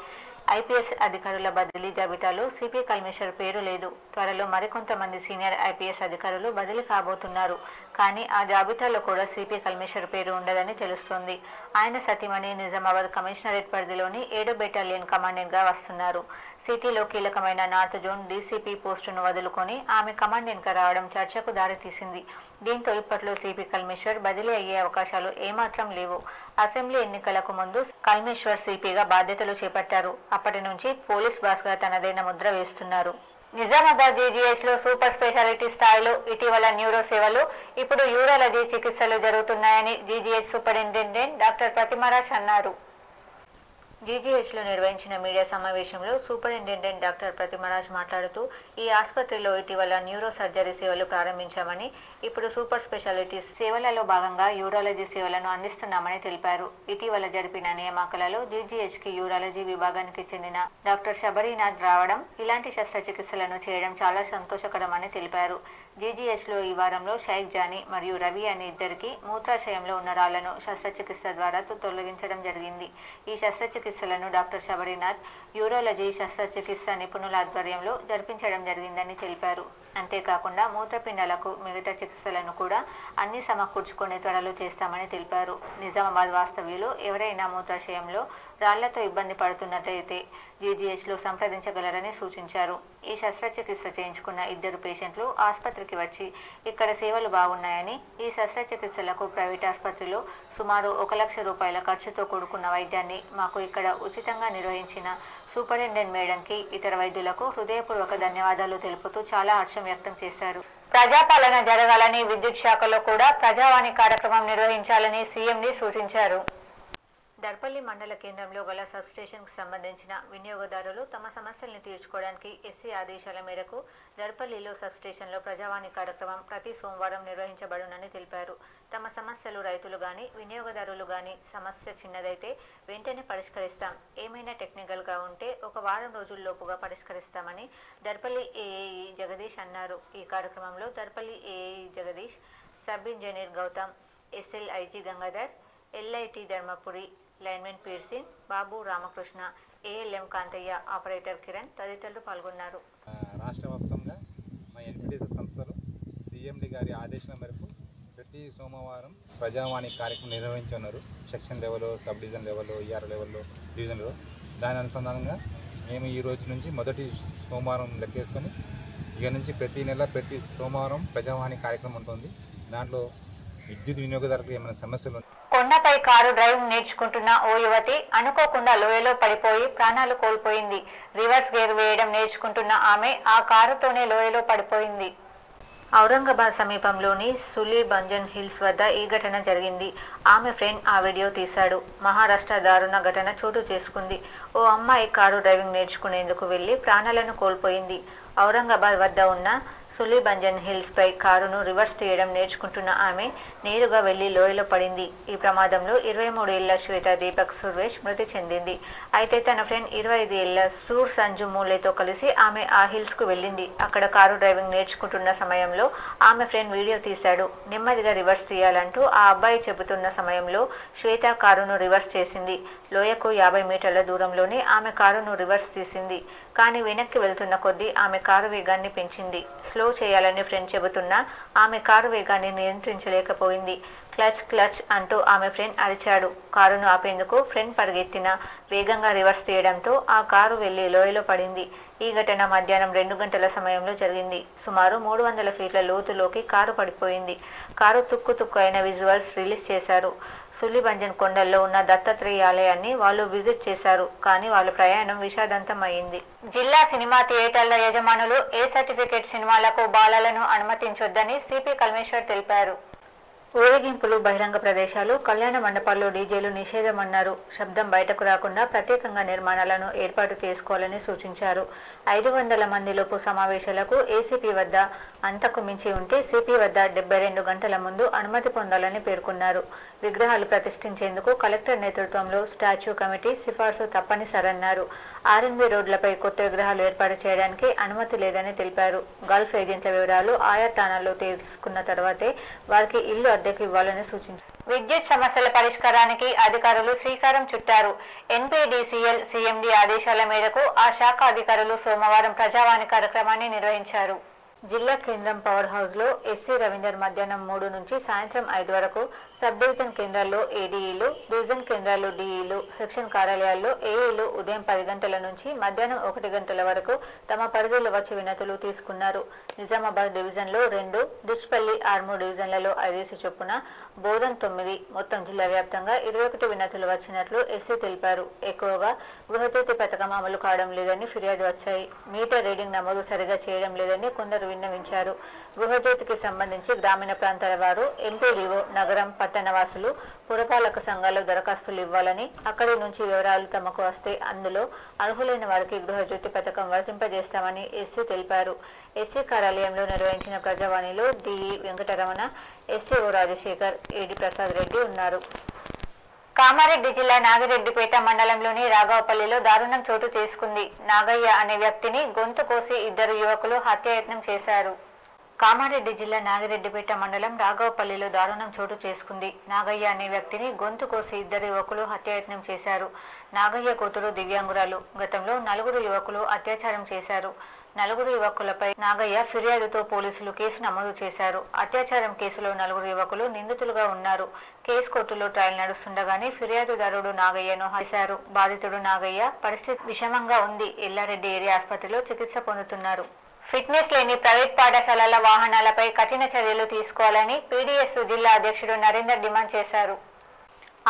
IPS అధికారుల బదిలీ జాబితాలో సిపి కల్మేశ్వర్ పేరు లేదు. త్వరలో మరికొంతమంది సీనియర్ IPS అధికారులు బదిలీ కాబోతున్నారు. కానీ ఆ జాబితాలో కూడా సిపి కల్మేశ్వర్ పేరు ఉండదని తెలుస్తోంది. ఆయన సతీమణి నిజామాబాద్ కమిషనరేట్ పరిధిలోని 7వ బెటాలియన్ కమాండెంట్గా వస్తున్నారు. సిటీలో కీలకమైన నార్త్ జోన్ DCP పోస్టును వదులుకొని ఆమె కమాండెంట్గా రావడం చర్చకు దారితీసింది. దీంతో ఇప్పట్లో సిపి కల్మేశ్వర్ బదిలీ అయ్యే అవకాశాలు ఏమాత్రం లేవు. అసెంబ్లీ ఎన్నికలకు ముందు కల్మేశ్వర్ సిపిగా బాధ్యతలు చేపట్టారు. అప్పటి నుంచి పోలీస్ బాస్గా తనదైన ముద్ర వేస్తున్నారు. నిజామాబాద్ GGH లో సూపర్ స్పెషాలిటీ స్థాయిలో ఇటీవల న్యూరో సేవలు, ఇప్పుడు యూరాలజీ చికిత్సలు జరుగుతున్నాయని GGH సూపరింటెండెంట్ డాక్టర్ ప్రతిమరాజ్ అన్నారు. GGH లో నిర్వహించిన మీడియా సమావేశంలో సూపరింటెండెంట్ డాక్టర్ ప్రతిమరాజ్ మాట్లాడుతూ, ఈ ఆసుపత్రిలో ఇటీవల న్యూరో సర్జరీ సేవలు ప్రారంభించామని, ఇప్పుడు సూపర్ స్పెషాలిటీ సేవలలో భాగంగా యూరాలజీ సేవలను అందిస్తున్నామని తెలిపారు. ఇటీవల జరిపిన నియామకాలలో GGHకి యూరాలజీ విభాగానికి చెందిన డాక్టర్ శబరీనాథ్ రావడం, ఇలాంటి శస్త్రచికిత్సలను చేయడం చాలా సంతోషకరమని తెలిపారు. GGH లో ఈ వారంలో షైక్ జానీ మరియు రవి అనే ఇద్దరికి మూత్రాశయంలో ఉన్న రాళ్లను శస్త్రచికిత్స ద్వారా తొలగించడం జరిగింది. ఈ శస్త్రచికిత్సలను డాక్టర్ శబరీనాథ్ యూరాలజీ శస్త్రచికిత్స నిపుణుల ఆధ్వర్యంలో జరిపించడం జరిగిందని తెలిపారు. అంతేకాకుండా మూత్రపిండాలకు మిగతా చికిత్సలను కూడా అన్ని సమకూర్చుకునే త్వరలో చేస్తామని తెలిపారు. నిజామాబాద్ వాస్తవ్యులు ఎవరైనా మూత్రాశయంలో రాళ్లతో ఇబ్బంది పడుతున్నట్లయితే GGHలో సంప్రదించగలరని సూచించారు. ఈ శస్త్రచికిత్స చేయించుకున్న 2 పేషెంట్లు ఆసుపత్రికి వచ్చి ఇక్కడ సేవలు బాగున్నాయని, ఈ శస్త్రచికిత్సలకు ప్రైవేట్ ఆసుపత్రిలో సుమారు 1 లక్ష రూపాయల ఖర్చుతో కూడుకున్న వైద్యాన్ని మాకు ఇక్కడ ఉచితంగా నిర్వహించిన సూపరింటెండెంట్ మేడంకి, ఇతర వైద్యులకు హృదయపూర్వక ధన్యవాదాలు తెలుపుతూ చాలా హర్షం వ్యక్తం చేశారు. ప్రజాపాలన జరగాలని విద్యుత్ శాఖలో కూడా ప్రజావాణి కార్యక్రమం నిర్వహించాలని CMD సూచించారు. దర్పల్లి మండల కేంద్రంలో గల సబ్స్టేషన్కు సంబంధించిన వినియోగదారులు తమ సమస్యల్ని తీర్చుకోవడానికి SC ఆదేశాల మేరకు దర్పల్లిలో సబ్స్టేషన్లో ప్రజావాణి కార్యక్రమం ప్రతి సోమవారం నిర్వహించబడునని తెలిపారు. తమ సమస్యలు రైతులు గాని వినియోగదారులు గాని సమస్య చిన్నదైతే వెంటనే పరిష్కరిస్తాం, ఏమైనా టెక్నికల్గా ఉంటే 1 వారం రోజుల్లోపుగా పరిష్కరిస్తామని దర్పల్లి AAE జగదీష్ అన్నారు. ఈ కార్యక్రమంలో Darpalli AAE Jagadish, sub engineer Gautam, SLIG Gangadhar, LIT Dharmapuri, linemen Peersingh, Babu Ramakrishna, ALM Kantaiah, operator Kiran తదితరులు పాల్గొన్నారు. రాష్ట్ర వ్యాప్తంగా మా NPTC సంస్థలు CMD గారి ఆదేశాల మేరకు ప్రతి సోమవారం ప్రజావాణి కార్యక్రమం నిర్వహించున్నారు. సెక్షన్ లెవెల్లో, సబ్ డివిజన్ లెవెల్లో, ER లెవెల్లో, డివిజన్లో. దాని అనుసంధానంగా మేము ఈ రోజు నుంచి మొదటి సోమవారం లెక్కేసుకొని ఇక నుంచి ప్రతి నెల ప్రతి సోమవారం ప్రజావాణి కార్యక్రమం ఉంటుంది. దాంట్లో విద్యుత్ వినియోగదారులకు ఏమైనా సమస్యలు కొండపై కారు డ్రైవింగ్ నేర్చుకుంటున్న ఓ యువతి అనుకోకుండా లోయలో పడిపోయి ప్రాణాలు కోల్పోయింది. రివర్స్ గేర్ వేయడం నేర్చుకుంటున్న ఆమె ఆ కారుతోనే లోయలో పడిపోయింది. ఔరంగాబాద్ సమీపంలోని సులీ బంజన్ హిల్స్ వద్ద ఈ ఘటన జరిగింది. ఆమె ఫ్రెండ్ ఆ వీడియో తీశాడు. మహారాష్ట్ర దారుణ ఘటన చోటు చేసుకుంది. ఓ అమ్మాయి కారు డ్రైవింగ్ నేర్చుకునేందుకు వెళ్లి ప్రాణాలను కోల్పోయింది. ఔరంగాబాద్ వద్ద ఉన్న సులిబంజన్ హిల్స్ పై కారును రివర్స్ తీయడం నేర్చుకుంటున్న ఆమె నేరుగా వెళ్లి లోయలో పడింది. ఈ ప్రమాదంలో 23 ఏళ్ల శ్వేత దీపక్ సుర్వేష్ మృతి చెందింది. అయితే తన ఫ్రెండ్ 25 ఏళ్ల సూర్ సంజు మూలేతో కలిసి ఆమె ఆ హిల్స్ కు వెళ్ళింది. అక్కడ కారు డ్రైవింగ్ నేర్చుకుంటున్న సమయంలో ఆమె ఫ్రెండ్ వీడియో తీశాడు. నెమ్మదిగా రివర్స్ తీయాలంటూ ఆ అబ్బాయి చెబుతున్న సమయంలో శ్వేత కారును రివర్స్ చేసింది. లోయకు 50 మీటర్ల దూరంలోనే ఆమె కారును రివర్స్ తీసింది. కానీ వెనక్కి వెళ్తున్న కొద్దీ ఆమె కారు వేగాన్ని పెంచింది. స్లో చేయాలని ఫ్రెండ్ చెబుతున్నా ఆమె కారు వేగాన్ని నియంత్రించలేకపోయింది. క్లచ్ క్లచ్ అంటూ ఆమె ఫ్రెండ్ అరిచాడు. కారును ఆపేందుకు ఫ్రెండ్ పరిగెత్తిన వేగంగా రివర్స్ తీయడంతో ఆ కారు వెళ్లి లోయలో పడింది. ఈ ఘటన మధ్యాహ్నం 2 గంటల సమయంలో జరిగింది. సుమారు 300 ఫీట్ల లోతులోకి కారు పడిపోయింది. కారు తుక్కు అయిన విజువల్స్ రిలీజ్ చేశారు. సులిబంజన్ కొండల్లో ఉన్న దత్తాత్రేయ ఆలయాన్ని వాళ్ళు విజిట్ చేశారు. కానీ వాళ్ళ ప్రయాణం విషాదంతం అయింది. జిల్లా సినిమా థియేటర్ల యజమానులు ఏ సర్టిఫికేట్ సినిమాలకు బాలలను అనుమతించొద్దని సిపి కల్మేశ్వర్ తెలిపారు. ఊరేగింపులు, బహిరంగ ప్రదేశాలు, కళ్యాణ మండపాల్లో డీజేలు నిషేధమన్నారు. శబ్దం బయటకు రాకుండా ప్రత్యేకంగా నిర్మాణాలను ఏర్పాటు చేసుకోవాలని సూచించారు. 500 మందిలోపు సమావేశాలకు ఏసీపీ వద్ద, అంతకు మించి ఉంటే సిపి వద్ద 72 గంటల ముందు అనుమతి పొందాలని పేర్కొన్నారు. విగ్రహాలు ప్రతిష్ఠించేందుకు కలెక్టర్ నేతృత్వంలో స్టాచ్యూ కమిటీ సిఫార్సు తప్పనిసరన్నారు. ఆర్ఎన్బి రోడ్లపై కొత్త విగ్రహాలు ఏర్పాటు చేయడానికి అనుమతి లేదని తెలిపారు. గల్ఫ్ ఏజెంట్ల వివరాలు ఆయా ఠాణాల్లో తెలుసుకున్న తర్వాతే వారికి ఇల్లు అద్దెకు ఇవ్వాలని సూచించారు. విద్యుత్ సమస్యల పరిష్కారానికి అధికారులు శ్రీకారం చుట్టారు. ఎన్పీడీసీఎల్ సీఎండీ ఆదేశాల మేరకు ఆ శాఖ అధికారులు సోమవారం ప్రజావాణి కార్యక్రమాన్ని నిర్వహించారు. జిల్లా కేంద్రం పవర్ హౌస్ లో ఎస్సీ రవీందర్ మధ్యాహ్నం 3 నుంచి సాయంత్రం 5 వరకు, సబ్ డివిజన్ కేంద్రాల్లో ఏడీఈలు, డివిజన్ కేంద్రాల్లో డిఈలు, సెక్షన్ కార్యాలయాల్లో ఏఈలు ఉదయం 10 గంటల నుంచి మధ్యాహ్నం 1 గంటల వరకు తమ పరిధిలో వచ్చి వినతులు తీసుకున్నారు. నిజామాబాద్ డివిజన్లో 2, డిష్పల్లి, ఆర్మూర్ డివిజన్లలో 5 చొప్పున, బోధన్ 9, మొత్తం జిల్లా వ్యాప్తంగా 21 వినతులు వచ్చినట్లు ఎస్సీ తెలిపారు. ఎక్కువగా గృహజ్యోతి పథకం అమలు కావడం లేదని ఫిర్యాదు వచ్చాయి. మీటర్ రీడింగ్ నమోదు సరిగా చేయడం లేదని కొందరు విన్నవించారు. గృహజ్యోతికి సంబంధించి గ్రామీణ ప్రాంతాల వారు ఎంపీడీఓ, నగరం, పట్టణవాసులు, పురపాలక సంఘాల్లో దరఖాస్తులు ఇవ్వాలని, అక్కడి నుంచి వివరాలు తమకు వస్తే అందులో అర్హులైన వారికి గృహజ్యోతి పథకం వర్తింపజేస్తామని ఎస్సీ తెలిపారు. ఎస్సీ కార్యాలయంలో నిర్వహించిన ప్రజావాణిలో DE Venkataramana, SCO Rajasekhar, AD Prasad Reddy ఉన్నారు. కామారెడ్డి జిల్లా నాగిరెడ్డిపేట మండలంలోని రాఘవపల్లిలో దారుణం చోటు చేసుకుంది. నాగయ్య అనే వ్యక్తిని గొంతు కోసి 2 యువకులు హత్యాయత్నం చేశారు. కామారెడ్డి జిల్లా నాగిరెడ్డిపేట మండలం రాఘవపల్లిలో దారుణం చోటు చేసుకుంది. నాగయ్య అనే వ్యక్తిని గొంతు కోసి 2 యువకులు హత్యాయత్నం చేశారు. నాగయ్య కూతురు దివ్యాంగురాలు. గతంలో 4 యువకులు అత్యాచారం చేశారు. 4 యువకులపై నాగయ్య ఫిర్యాదుతో పోలీసులు కేసు నమోదు చేశారు. అత్యాచారం కేసులో 4 యువకులు నిందితులుగా ఉన్నారు. కేసు కోర్టులో ట్రయల్ నడుస్తుండగానే ఫిర్యాదుదారుడు నాగయ్యను హత్యారు. బాధితుడు నాగయ్య పరిస్థితి విషమంగా ఉంది. ఎల్లారెడ్డి ఏరియా ఆసుపత్రిలో చికిత్స పొందుతున్నారు. ఫిట్నెస్ లేని ప్రైవేట్ పాఠశాలల వాహనాలపై కఠిన చర్యలు తీసుకోవాలని పీడీఎస్ జిల్లా అధ్యక్షుడు నరేందర్ డిమాండ్ చేశారు.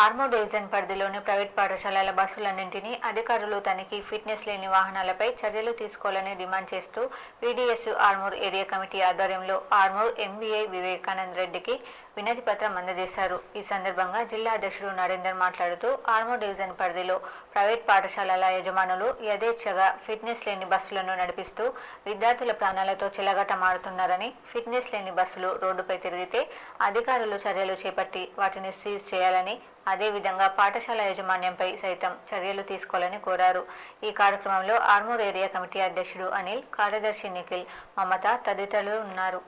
ఆర్మూర్ డివిజన్ పరిధిలోని ప్రైవేట్ పాఠశాలల బస్సులన్నింటినీ అధికారులు తనిఖీ, ఫిట్నెస్ లేని వాహనాలపై చర్యలు తీసుకోవాలని డిమాండ్ చేస్తూ పీడీఎస్ ఆర్మూర్ ఏరియా కమిటీ ఆధ్వర్యంలో ఆర్మూర్ ఎంవీఐ వివేకానంద్ రెడ్డికి వినతి పత్రం అందజేశారు. ఈ సందర్భంగా జిల్లా అధ్యక్షుడు నరేందర్ మాట్లాడుతూ ఆర్మూర్ డివిజన్ పరిధిలో ప్రైవేట్ పాఠశాలల యజమానులు యథేచ్ఛగా ఫిట్నెస్ లేని బస్సులను నడిపిస్తూ విద్యార్థుల ప్రాణాలతో చెలగాటమాడుతున్నారని, ఫిట్నెస్ లేని బస్సులు రోడ్డుపై తిరిగితే అధికారులు చర్యలు చేపట్టి వాటిని సీజ్ చేయాలని, అదేవిధంగా పాఠశాల యాజమాన్యంపై సైతం చర్యలు తీసుకోవాలని కోరారు. ఈ కార్యక్రమంలో ఆర్మూర్ ఏరియా కమిటీ అధ్యక్షుడు అనిల్, కార్యదర్శి నిఖిల్, మమత తదితరులు ఉన్నారు.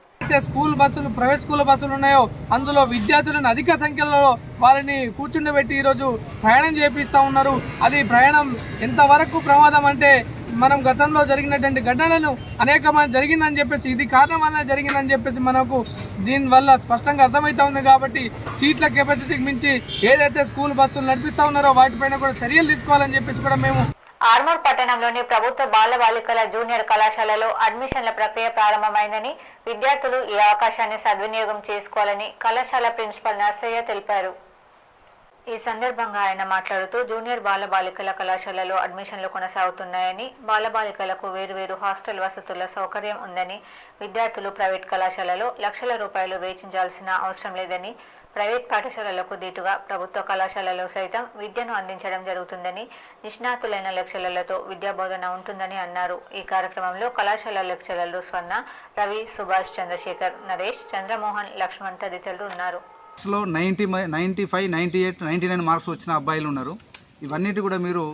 స్కూల్ బస్సులు, ప్రైవేట్ స్కూల్ బస్సులు ఉన్నాయో అందులో విద్యార్థులను అధిక సంఖ్యలో వాళ్ళని కూర్చుండబెట్టి ఈరోజు ప్రయాణం చేపిస్తూ ఉన్నారు. అది ప్రయాణం ఎంతవరకు ప్రమాదం అంటే మనం గతంలో జరిగినటువంటి ఘటనలను అనేకమంది జరిగిందని చెప్పేసి, ఇది కారణం వల్ల జరిగిందని చెప్పేసి మనకు దీనివల్ల స్పష్టంగా అర్థమవుతా ఉంది. కాబట్టి సీట్ల కెపాసిటీకి మించి ఏదైతే స్కూల్ బస్సులు నడిపిస్తూ ఉన్నారో వాటిపైన కూడా చర్యలు తీసుకోవాలని చెప్పేసి కూడా మేము ఆర్మూర్ పట్టణంలోని ప్రభుత్వ బాల బాలికల జూనియర్ కళాశాలలో అడ్మిషన్ల ప్రక్రియ ప్రారంభమైందని, విద్యార్థులు ఈ అవకాశాన్ని సద్వినియోగం చేసుకోవాలని కళాశాల ప్రిన్సిపల్ నర్సయ్య తెలిపారు. ఈ సందర్భంగా ఆయన మాట్లాడుతూ జూనియర్ బాల బాలికల కళాశాలలో అడ్మిషన్లు కొనసాగుతున్నాయని, బాలబాలికలకు వేరువేరు హాస్టల్ వసతుల సౌకర్యం ఉందని, విద్యార్థులు ప్రైవేట్ కళాశాలలో లక్షల రూపాయలు వేచించాల్సిన అవసరం లేదని, ప్రైవేట్ పాఠశాలలకు దీటుగా ప్రభుత్వ కళాశాలలో సైతం విద్యను అందించడం జరుగుతుందని, నిష్ణాతులైన లెక్చరర్లతో విద్యాబోధన ఉంటుందని అన్నారు. ఈ కార్యక్రమంలో కళాశాల లెక్చరర్లు స్వర్ణ, రవి, సుభాష్, చంద్రశేఖర్, నరేష్, చంద్రమోహన్, లక్ష్మణ్ తదితరులు ఉన్నారు. 95, 98, 99 మార్క్స్ వచ్చిన అబ్బాయిలు ఉన్నారు. ఇవన్నిటి కూడా మీరు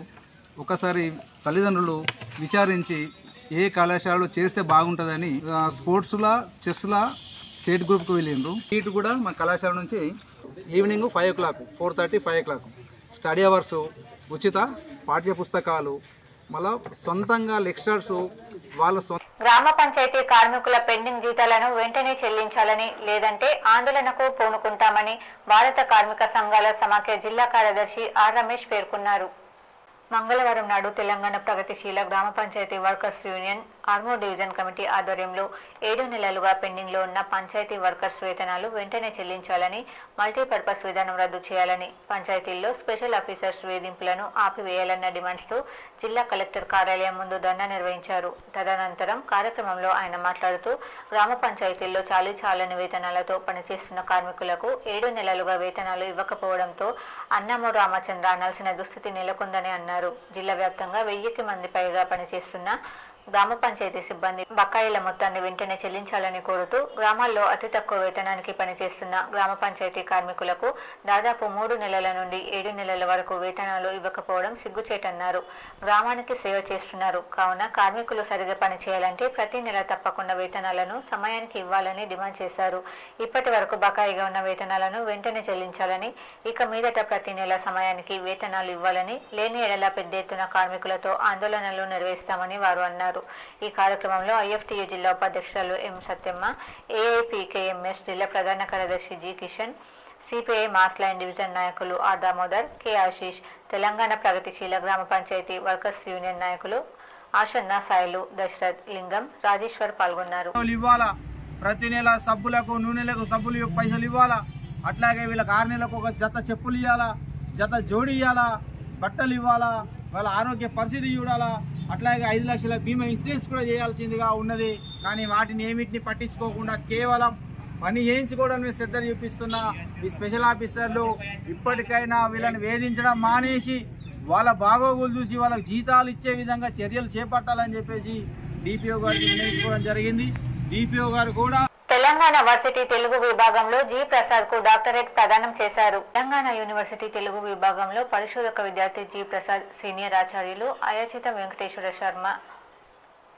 ఒకసారి తల్లిదండ్రులు విచారించి ఏ కళాశాలలో చేస్తే బాగుంటుందని స్పోర్ట్స్లా, చెస్లా స్టేట్ గ్రూప్కి వెళ్ళిండ్రు. వీటి కూడా మా కళాశాల నుంచి evening 5 o'clock, 4:30, 5 o'clock study hours, ఉచిత పాఠ్య పుస్తకాలు, మళ్ళా సొంతంగా లెక్చరర్స్ వాళ్ళ గ్రామ పంచాయతీ కార్మికుల పెండింగ్ జీతాలను వెంటనే చెల్లించాలని, లేదంటే ఆందోళనకు పూనుకుంటామని భారత కార్మిక సంఘాల సమాఖ్య జిల్లా కార్యదర్శి ఆర్ రమేష్ పేర్కొన్నారు. మంగళవారం నాడు తెలంగాణ ప్రగతిశీల గ్రామ panchayat workers union Armoor division committee ఆధ్వర్యంలో 7 నెలలుగా పెండింగ్ లో ఉన్న పంచాయతీ వర్కర్స్ వేతనాలు వెంటనే చెల్లించాలని, మల్టీపర్పస్ విధానం రద్దు చేయాలని, పంచాయతీల్లో స్పెషల్ ఆఫీసర్స్ వేధింపులను ఆపివేయాలన్న డిమాండ్స్ తో జిల్లా కలెక్టర్ కార్యాలయం ముందు ధర్నా నిర్వహించారు. తదనంతరం కార్యక్రమంలో ఆయన మాట్లాడుతూ గ్రామ పంచాయతీల్లో చాలని వేతనాలతో పనిచేస్తున్న కార్మికులకు 7 నెలలుగా వేతనాలు ఇవ్వకపోవడంతో అన్నమో రామచంద్ర అనాల్సిన దుస్థితి నెలకొందని అన్నారు. జిల్లా వ్యాప్తంగా 1000 మంది పైగా పనిచేస్తున్న గ్రామ పంచాయతీ సిబ్బంది బకాయిల మొత్తాన్ని వెంటనే చెల్లించాలని కోరుతూ గ్రామాల్లో అతి తక్కువ వేతనానికి పనిచేస్తున్న గ్రామ పంచాయతీ కార్మికులకు దాదాపు 3 నెలల నుండి 7 నెలల వరకు వేతనాలు ఇవ్వకపోవడం సిగ్గుచేటన్నారు. గ్రామానికి సేవ చేస్తున్నారు కావున కార్మికులు సరిగా పనిచేయాలంటే ప్రతి నెల తప్పకుండా వేతనాలను సమయానికి ఇవ్వాలని డిమాండ్ చేశారు. ఇప్పటి వరకు బకాయిగా ఉన్న వేతనాలను వెంటనే చెల్లించాలని, ఇక మీదట ప్రతి నెల సమయానికి వేతనాలు ఇవ్వాలని, లేని ఎడల పెద్ద ఎత్తున కార్మికులతో ఆందోళనలు నిర్వహిస్తామని వారు అన్నారు. ఈ కార్యక్రమంలో ఐఎఫ్టియు జిల్లా ఉపాధ్యక్షురాలు ఎం సత్యమ్మ, ఏఐపికేఎంఎస్ జిల్లా ప్రధాన కార్యదర్శి G Kishan, CPI mass line division నాయకులు ఆర్ దామోదర్, కె ఆశీష్, తెలంగాణ ప్రగతిశీల గ్రామ పంచాయతీ వర్కర్స్ యూనియన్ నాయకులు ఆషన్న, సాయిలు, దశరథ్, లింగం, రాజేశ్వర్ పాల్గొన్నారు. ప్రతి నెల సబ్బులకు, నూనెలకు సబ్బులు పైసలు ఇవ్వాలా, అట్లాగే వీళ్ళకి 6 నెలలకు ఒక జత చెప్పులు ఇవ్వాలా, జత జోడి ఇవ్వాలా, బట్టలు ఇవ్వాలా, వాళ్ళ ఆరోగ్య పరిస్థితి చూడాలా, అట్లాగే 5 లక్షల బీమా ఇన్సూరెన్స్ కూడా చేయాల్సిందిగా ఉన్నది. కానీ వాటిని ఏమిటిని పట్టించుకోకుండా కేవలం పని చేయించుకోవడానికి శ్రద్ధ చూపిస్తున్న ఈ స్పెషల్ ఆఫీసర్లు ఇప్పటికైనా వీళ్ళని వేధించడం మానేసి వాళ్ళ బాగోగులు చూసి వాళ్ళకి జీతాలు ఇచ్చే విధంగా చర్యలు చేపట్టాలని చెప్పేసి డిపిఓ గారికి వినియోగించుకోవడం జరిగింది. డిపిఓ గారు కూడా తెలంగాణ వర్సిటీ తెలుగు విభాగంలో జి ప్రసాద్ కు డాక్టరేట్ ప్రదానం చేశారు. తెలంగాణ యూనివర్సిటీ తెలుగు విభాగంలో పరిశోధక విద్యార్థి జి ప్రసాద్, సీనియర్ ఆచార్యులు అయాచిత వెంకటేశ్వర శర్మ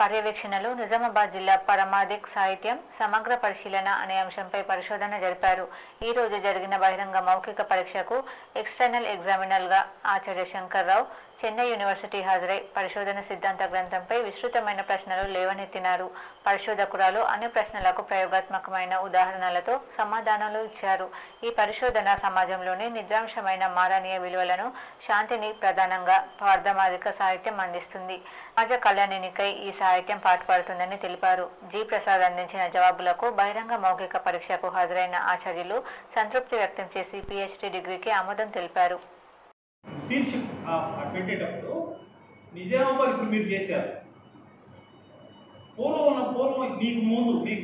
పర్యవేక్షణలో నిజామాబాద్ జిల్లా పరమాధిక్ సాహిత్యం సమగ్ర పరిశీలన అనే అంశంపై పరిశోధన జరిపారు. ఈ రోజు జరిగిన బహిరంగ మౌఖిక పరీక్షకు ఎక్స్టర్నల్ ఎగ్జామినర్ గా ఆచార్య శంకర్రావు చెన్నై యూనివర్సిటీ హాజరై పరిశోధన సిద్ధాంత గ్రంథంపై విస్తృతమైన ప్రశ్నలు లేవనెత్తినారు. పరిశోధకురాలు అన్ని ప్రశ్నలకు ప్రయోగాత్మకమైన ఉదాహరణలతో సమాధానాలు ఇచ్చారు. ఈ పరిశోధన సమాజంలోని నిద్రాంశమైన మానవీయ విలువలను, శాంతిని ప్రధానంగా పార్ధమాదిక సాహిత్యం అందిస్తుంది. సమాజ కళ్యాణానికై ఈ సాహిత్యం పాటుపడుతుందని తెలిపారు. జి ప్రసాద్ అందించిన జవాబులకు బహిరంగ మౌఖిక పరీక్షకు హాజరైన ఆచార్యులు సంతృప్తి వ్యక్తం చేసి పిహెచ్డి డిగ్రీకి ఆమోదం తెలిపారు. పెట్టేటప్పుడు నిజామాబాద్ ఇప్పుడు మీరు చేశారు. పూర్వం మీకు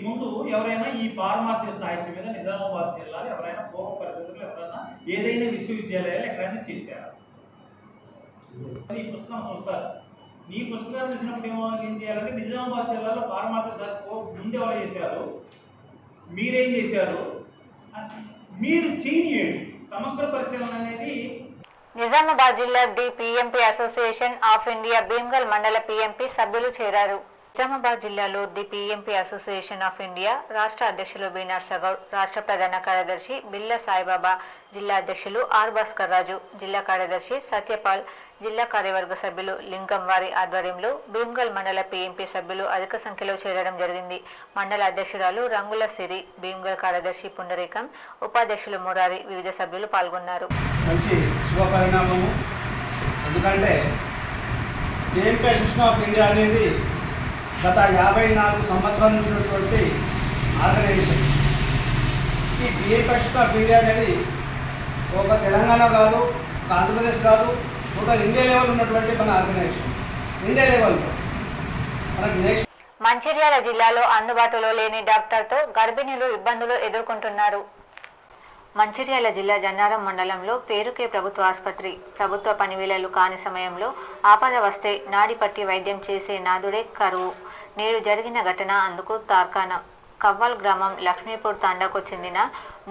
ముందు ఎవరైనా ఈ పారమార్థ్య సాహిత్యం మీద నిజామాబాద్ జిల్లాలో ఎవరైనా పూర్వ పరిస్థితుల్లో ఎవరైనా ఏదైనా విశ్వవిద్యాలయాలు ఎక్కడైనా చేశారు. ఈ పుస్తకం చూస్తారు. ఈ పుస్తకాలు చూసినప్పుడు ఏం చేయాలంటే నిజామాబాద్ జిల్లాలో పారమార్థ్య సాహిత్యం ముందు ఎవరు చేశారు, మీరేం చేశారు, మీరు చేయండి. సమగ్ర పరిశీలన అనేది నిజామాబాద్ జిల్లా the PMP association of India Bheemgal మండల పిఎంపి సభ్యులు చేరారు. నిజామాబాద్ జిల్లాలో the PMP association of India రాష్ట్ర అధ్యక్షులు బి నర్సగౌడ్, రాష్ట్ర ప్రధాన కార్యదర్శి బిల్ల సాయిబాబా, జిల్లా అధ్యక్షులు ఆర్ భాస్కర్ రాజు, జిల్లా కార్యదర్శి సత్యపాల్, జిల్లా కార్యవర్గ సభ్యులు లింగం వారి ఆధ్వర్యంలో భీమ్గల్ మండల పిఎంపి సభ్యులు అధిక సంఖ్యలో చేరడం జరిగింది. మండల అధ్యక్షురాలు రంగుల సిరి, భీమ్గల్ కార్యదర్శి పుండరీకం, ఉపాధ్యక్షులు మురారి, వివిధ సభ్యులు పాల్గొన్నారు. మంచి శుభ పరిణామము. ఎందుకంటే పిఎంపి అసోసియేషన్ ఆఫ్ ఇండియా అనేది గత 54 సంవత్సరాల నుంచి ఉన్నటువంటి ఆర్గనైజేషన్. ఈ పిఎంపి అసోసియేషన్ ఆఫ్ ఇండియా అనేది ఒక తెలంగాణ కాదు, ఒక ఆంధ్రప్రదేశ్ కాదు, ఒక ఇండియా లెవెల్ ఉన్నటువంటి మన ఆర్గనైజేషన్. ఇండియా లెవెల్లో మనకి నెక్స్ట్ మంచిర్యాల జిల్లాలో అందుబాటులో లేని డాక్టర్తో గర్భిణీలు ఇబ్బందులు ఎదుర్కొంటున్నారు. మంచిర్యాల జిల్లా జన్నారం మండలంలో పేరుకే ప్రభుత్వ ఆసుపత్రి ప్రభుత్వ పనివేళలు కాని సమయంలో ఆపద వస్తే నాడిపట్టి వైద్యం చేసే నాదుడే కరువు. నేడు జరిగిన ఘటన అందుకు తార్కాణం. కవ్వాల్ గ్రామం లక్ష్మీపూర్ తాండాకు చెందిన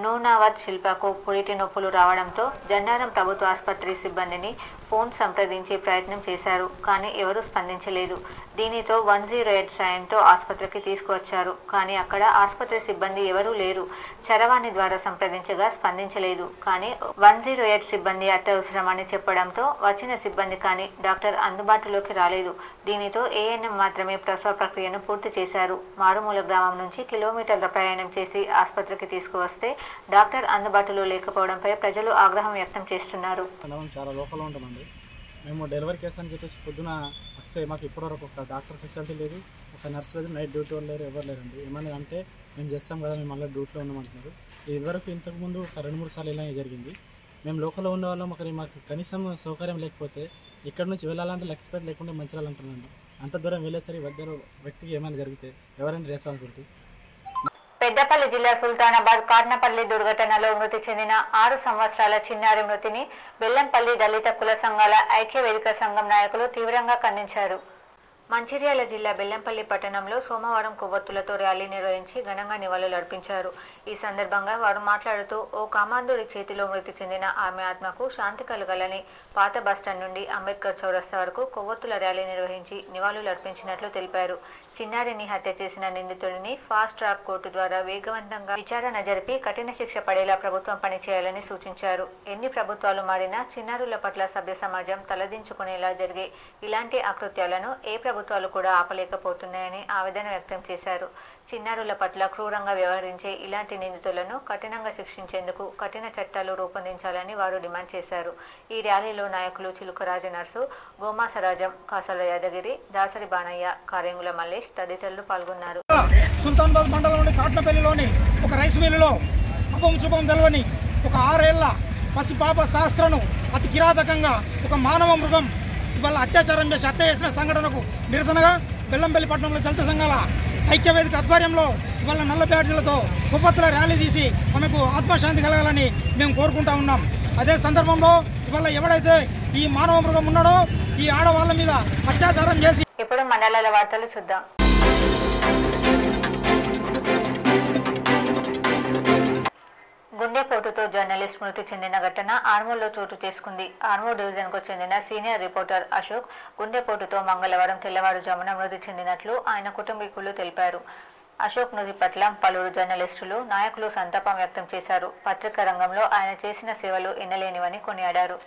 నూనావత్ శిల్పకు పురిటి నొప్పులు రావడంతో జన్నారం ప్రభుత్వ ఆసుపత్రి సిబ్బందిని ఫోన్ సంప్రదించే ప్రయత్నం చేశారు. కానీ ఎవరూ స్పందించలేదు. దీనితో 108 సాయంతో ఆసుపత్రికి తీసుకువచ్చారు. కానీ అక్కడ ఆసుపత్రి సిబ్బంది ఎవరూ లేరు. చరవాణి ద్వారా సంప్రదించగా స్పందించలేదు. కానీ 108 సిబ్బంది అత్యవసరమని చెప్పడంతో వచ్చిన సిబ్బంది కానీ డాక్టర్ అందుబాటులోకి రాలేదు. దీనితో ఏఎన్ఎం మాత్రమే ప్రసవ ప్రక్రియను పూర్తి చేశారు. మారుమూల గ్రామం నుంచి కిలోమీటర్ల ప్రయాణం చేసి ఆసుపత్రికి తీసుకువస్తే డాక్టర్ అందుబాటులో లేకపోవడంపై ప్రజలు ఆగ్రహం వ్యక్తం చేస్తున్నారు. చాలా లోపల ఉంటామండి. మేము డెలివరీ కేసు అని చెప్పేసి పొద్దున వస్తే మాకు ఇప్పటివరకు ఒక డాక్టర్ ఫెసిలిటీ లేదు, ఒక నర్స్ లేదు, నైట్ డ్యూటీ వాళ్ళు లేరు, ఎవరు లేరండి. ఏమన్నా అంటే మేము చేస్తాం కదా, మేము మళ్ళీ డ్యూటీలో ఉన్నామంటున్నారు. ఇదివరకు ఇంతకుముందు ఒక 2-3 సార్లు ఇలా జరిగింది. మేము లోకల్లో ఉన్న వాళ్ళం మాకు కనీసం సౌకర్యం లేకపోతే ఇక్కడ నుంచి వెళ్ళాలంటే ఎక్స్పెక్ట్ లేకుండా మంచిర్యాల అంటున్నాను. అంత దూరం వెళ్ళేసరి వ్యక్తికి ఏమైనా జరిగితే ఎవరైనా రెస్పాన్సిబిలిటీ? పెద్దపల్లి జిల్లా సుల్తానాబాద్ కార్నపల్లి దుర్ఘటనలో మృతి చెందిన 6 సంవత్సరాల చిన్నారి మృతిని బెల్లంపల్లి దళిత కుల సంఘాల ఐక్యవేదిక సంఘం నాయకులు తీవ్రంగా ఖండించారు. మంచిర్యాల జిల్లా బెల్లంపల్లి పట్టణంలో సోమవారం కొవ్వొత్తులతో ర్యాలీ నిర్వహించి ఘనంగా నివాళులు అర్పించారు. ఈ సందర్భంగా వారు మాట్లాడుతూ ఓ కామాంధుడి చేతిలో మృతి చెందిన ఆమె ఆత్మకు శాంతి కలగాలని పాత బస్టాండ్ నుండి అంబేద్కర్ చౌరస్తా వరకు కొవ్వొత్తుల ర్యాలీ నిర్వహించి నివాళులు అర్పించినట్లు తెలిపారు. చిన్నారిని హత్య చేసిన నిందితుడిని ఫాస్ట్ ట్రాక్ కోర్టు ద్వారా వేగవంతంగా విచారణ జరిపి కఠిన శిక్ష పడేలా ప్రభుత్వం పనిచేయాలని సూచించారు. ఎన్ని ప్రభుత్వాలు మారినా చిన్నారుల పట్ల సభ్య సమాజం తలదించుకునేలా జరిగే ఇలాంటి అకృత్యాలను ఏ ప్రభుత్వాలు కూడా ఆపలేకపోతున్నాయని ఆవేదన వ్యక్తం చేశారు. చిన్నారుల పట్ల క్రూరంగా వ్యవహరించే ఇలాంటి నిందితులను కఠినంగా శిక్షించేందుకు కఠిన చట్టాలు రూపొందించాలని వారు డిమాండ్ చేశారు. ఈ ర్యాలీలో నాయకులు చిలుకరాజు నర్సు, గోమాసరాజం, కాసల యాదగిరి, దాసరి బానయ్య, కారేంగుల మల్లేష్ తదితరులు పాల్గొన్నారు. సుల్తానాబాద్ మండలంలోని కాట్నపల్లిలోని ఒక రైస్ మిల్లులో అపం శుభం తెలవని ఒక 6 ఏళ్ల పసిపాప శాస్త్రను అతి కిరాతకంగా ఒక మానవ మృగం ఇవాళ అత్యాచారం చేసి హత్య చేసిన సంఘటనకు నిరసనగా బెల్లంపల్లి పట్టణంలో దళిత సంఘాల ఐక్యవేదిక ఆధ్వర్యంలో ఇవాళ నల్ల బ్యాడ్జీలతో కొవ్వొత్తుల ర్యాలీ తీసి మనకు ఆత్మశాంతి కలగాలని మేము కోరుకుంటా ఉన్నాం. అదే సందర్భంలో ఇవాళ ఎవడైతే ఈ మానవ మృగం ఉన్నాడో ఈ ఆడవాళ్ల మీద అత్యాచారం చేసి ఇప్పుడు మండలాల వార్తలు చూద్దాం. గుండెపోటుతో జర్నలిస్ట్ మృతి చెందిన ఘటన ఆర్మూర్లో చోటు చేసుకుంది. ఆర్మూర్ డివిజన్కు చెందిన సీనియర్ రిపోర్టర్ అశోక్ గుండెపోటుతో మంగళవారం తెల్లవారుజామున మృతి చెందినట్లు ఆయన కుటుంబీకులు తెలిపారు. అశోక్ మృతి పట్ల పలువురు జర్నలిస్టులు, నాయకులు సంతాపం వ్యక్తం చేశారు. పత్రికా రంగంలో ఆయన చేసిన సేవలు ఎన్నలేనివని కొనియాడారు.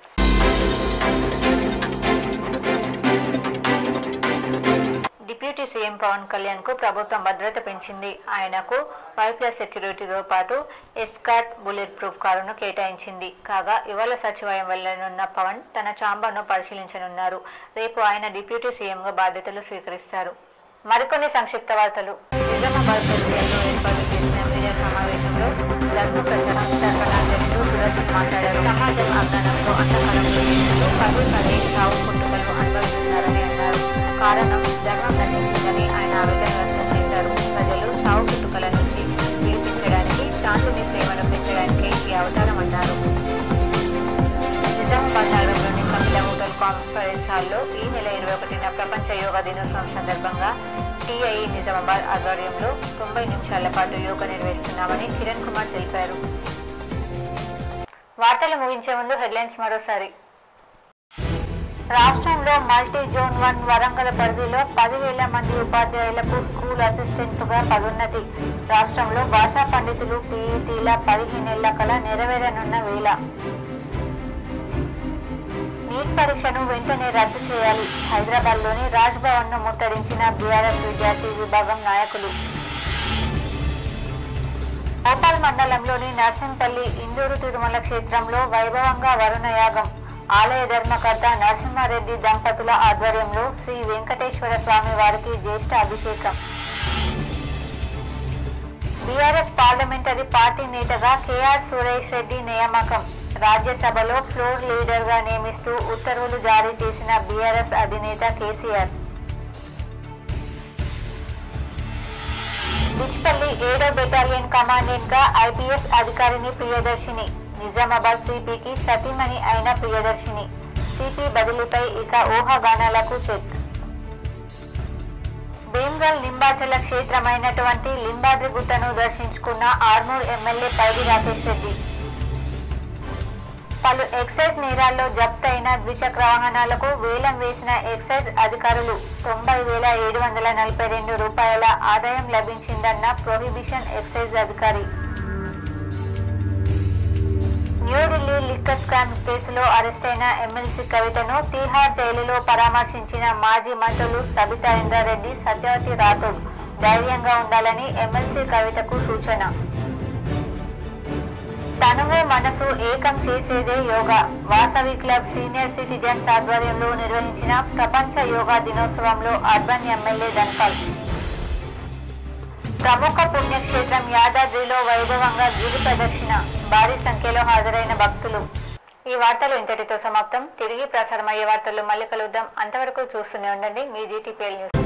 డిప్యూటీ సీఎం పవన్ కళ్యాణ్ కు ప్రభుత్వం భద్రత పెంచింది. ఆయనకు 5+ సెక్యూరిటీతో పాటు ఎస్కార్ట్ బుల్లెట్ ప్రూఫ్ కారును కేటాయించింది. కాగా ఇవాళ సచివాలయం వెళ్లనున్న పవన్ తన ఛాంబర్ను పరిశీలించనున్నారు. రేపు ఆయన డిప్యూటీ సీఎంగా బాధ్యతలు స్వీకరిస్తారు. మరికొన్ని సంక్షిప్త వార్తలు. నిజామాబాద్ పరిధిలో ఏర్పాటు చేసిన మీడియా సమావేశంలో ధర్మ ప్రచారం తరఫున సురక్షిత్ మాట్లాడారు. సమాజం అజ్ఞానంతో అంధకారంలో పదే సాగు పుట్టుకలు అనుభవిస్తున్నారని అన్నారు. కారణం ధర్మం నశించిందని ఆయన ఆవేదన వ్యక్తం చేశారు. ప్రజలు చావు పుట్టుకల నుంచి విడిపించడానికి, శాంతిని ప్రేమను పెంచడానికి ఈ అవతారం అన్నారు. నిజామాబాద్ నగరంలోని కపిల హోటల్ కాన్ఫరెన్స్ హాల్లో ఈ నెల 21న ప్రపంచ యోగా దినోత్సవం సందర్భంగా టీఐఈ నిజామాబాద్ ఆధ్వర్యంలో 90 నిమిషాల పాటు యోగా నిర్వహిస్తున్నామని కిరణ్ కుమార్ తెలిపారు. వార్తలు ముగించే ముందు హెడ్లైన్స్ మరోసారి. రాష్ట్రంలో మల్టీ జోన్ 1 వరంగల్ పరిధిలో 10,000 మంది ఉపాధ్యాయులకు స్కూల్ అసిస్టెంట్లుగా పదోన్నతి. రాష్ట్రంలో భాషా పండితులు పీఈటీల 15 ఏళ్ల కళ నెరవేరనున్న వేళ. నీట్ పరీక్షను వెంటనే రద్దు చేయాలి. హైదరాబాద్లోని రాజ్ భవన్ ను ముట్టడించిన బీఆర్ఎస్ విద్యార్థి విభాగం నాయకులు. భోపాల్ మండలంలోని నర్సింపల్లి ఇందూరు తిరుమల క్షేత్రంలో వైభవంగా వరుణయాగం. ఆలయ ధర్మకర్త నరసింహారెడ్డి దంపతుల ఆధ్వర్యంలో శ్రీ వెంకటేశ్వర స్వామి వారికి జ్యేష్ఠ అభిషేకం. బీఆర్ఎస్ పార్లమెంటరీ పార్టీ నేతగా కేఆర్ సురేష్ రెడ్డి నియామకం. రాజ్యసభలో ఫ్లోర్ లీడర్ గా నియమిస్తూ ఉత్తర్వులు జారీ చేసిన బీఆర్ఎస్ అధినేత కేసీఆర్. బిచ్పల్లి 7వ బెటాలియన్ కమాండెంట్ గా ఐపీఎస్ అధికారిని ప్రియదర్శిని. నిజామాబాద్ సిపికి సతీమణి అయిన ప్రియదర్శిని. సిపి బదిలీపై ఇక ఊహాగానాలకు చెక్. భీమ్గల్ లింబాచల క్షేత్రమైనటువంటి లింబాద్రి గుట్టను దర్శించుకున్న ఆర్మూర్ ఎమ్మెల్యే పైడి రాకేష్ రెడ్డి. పలు ఎక్సైజ్ నేరాల్లో జప్తైన ద్విచక్ర వాహనాలకు వేలం వేసిన ఎక్సైజ్ అధికారులు 90,742 రూపాయల ఆదాయం లభించిందన్న ప్రొహిబిషన్ ఎక్సైజ్ అధికారి. న్యూఢిల్లీ లిక్కర్ స్కామ్ కేసులో అరెస్టైన ఎమ్మెల్సీ కవితను తీహార్ జైలులో పరామర్శించిన మాజీ మంత్రులు సబితా ఇంద్రారెడ్డి, సత్యవతి రాథోడ్ ధైర్యంగా ఉండాలని ఎమ్మెల్సీ కవితకు సూచన. తనువు మనసు ఏకం చేసేదే yoga. Vasavi club senior citizens ఆధ్వర్యంలో నిర్వహించిన ప్రపంచ యోగా దినోత్సవంలో అర్బన్ ఎమ్మెల్యే ధన్పాల్. ప్రముఖ పుణ్యక్షేత్రం యాదాద్రిలో వైభవంగా గిరి ప్రదక్షిణ. భారీ సంఖ్యలో హాజరైన భక్తులు. ఈ వార్తలు ఇంతటితో సమాప్తం. తిరిగి ప్రసారమయ్యే వార్తల్లో మళ్ళీ కలుద్దాం. అంతవరకు చూస్తూనే ఉండండి మీ జీటీపీఎల్ న్యూస్.